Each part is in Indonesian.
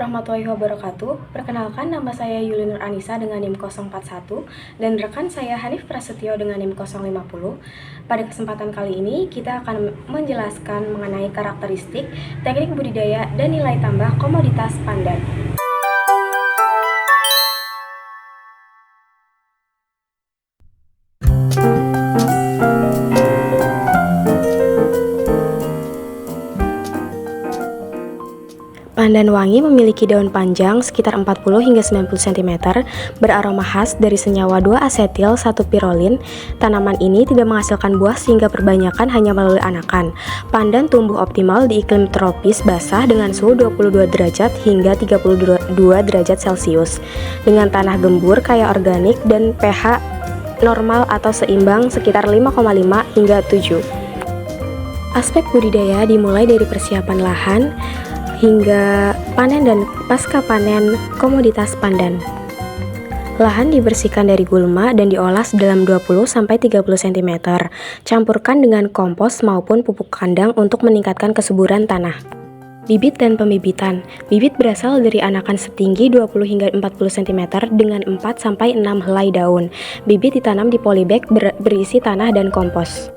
warahmatullahi wabarakatuh. Perkenalkan, nama saya Yuli Nur Anissa dengan NIM 041 dan rekan saya Hanif Prasetyo dengan NIM 050. Pada kesempatan kali ini kita akan menjelaskan mengenai karakteristik, teknik budidaya, dan nilai tambah komoditas pandan. Pandan wangi memiliki daun panjang sekitar 40 hingga 90 cm, beraroma khas dari senyawa 2-asetil 1-pirolin. Tanaman ini tidak menghasilkan buah sehingga perbanyakan hanya melalui anakan. Pandan tumbuh optimal di iklim tropis basah dengan suhu 22 derajat hingga 32 derajat Celcius, dengan tanah gembur kaya organik dan pH normal atau seimbang sekitar 5,5 hingga 7. Aspek budidaya dimulai dari persiapan lahan hingga panen dan pasca panen komoditas pandan. Lahan dibersihkan dari gulma dan diolah dalam 20-30 cm. Campurkan dengan kompos maupun pupuk kandang untuk meningkatkan kesuburan tanah. Bibit dan pembibitan. Bibit berasal dari anakan setinggi 20 hingga 40 cm dengan 4-6 helai daun. Bibit ditanam di polybag berisi tanah dan kompos.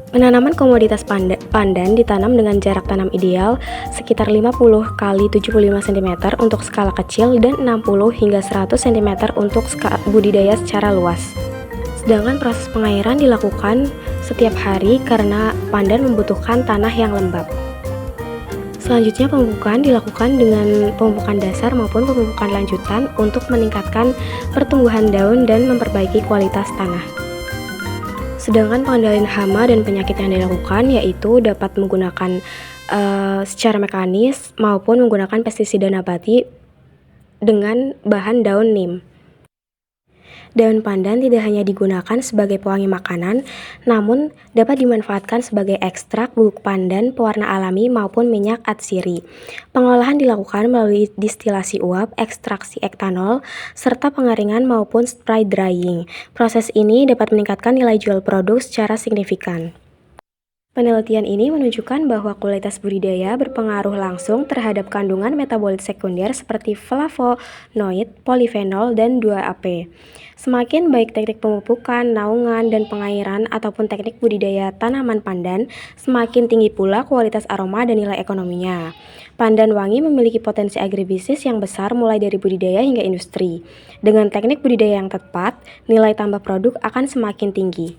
Penanaman komoditas pandan ditanam dengan jarak tanam ideal sekitar 50 x 75 cm untuk skala kecil dan 60 hingga 100 cm untuk budidaya secara luas. Sedangkan proses pengairan dilakukan setiap hari karena pandan membutuhkan tanah yang lembab. Selanjutnya pemupukan dilakukan dengan pemupukan dasar maupun pemupukan lanjutan untuk meningkatkan pertumbuhan daun dan memperbaiki kualitas tanah. Sedangkan pengendalian hama dan penyakit yang dilakukan yaitu dapat menggunakan secara mekanis maupun menggunakan pestisida nabati dengan bahan daun neem. Daun pandan tidak hanya digunakan sebagai pewangi makanan, namun dapat dimanfaatkan sebagai ekstrak bubuk pandan, pewarna alami maupun minyak atsiri. Pengolahan dilakukan melalui distilasi uap, ekstraksi etanol, serta pengeringan maupun spray drying. Proses ini dapat meningkatkan nilai jual produk secara signifikan. Penelitian ini menunjukkan bahwa kualitas budidaya berpengaruh langsung terhadap kandungan metabolit sekunder seperti flavonoid, polifenol, dan 2-AP. Semakin baik teknik pemupukan, naungan, dan pengairan ataupun teknik budidaya tanaman pandan, semakin tinggi pula kualitas aroma dan nilai ekonominya. Pandan wangi memiliki potensi agribisnis yang besar mulai dari budidaya hingga industri. Dengan teknik budidaya yang tepat, nilai tambah produk akan semakin tinggi.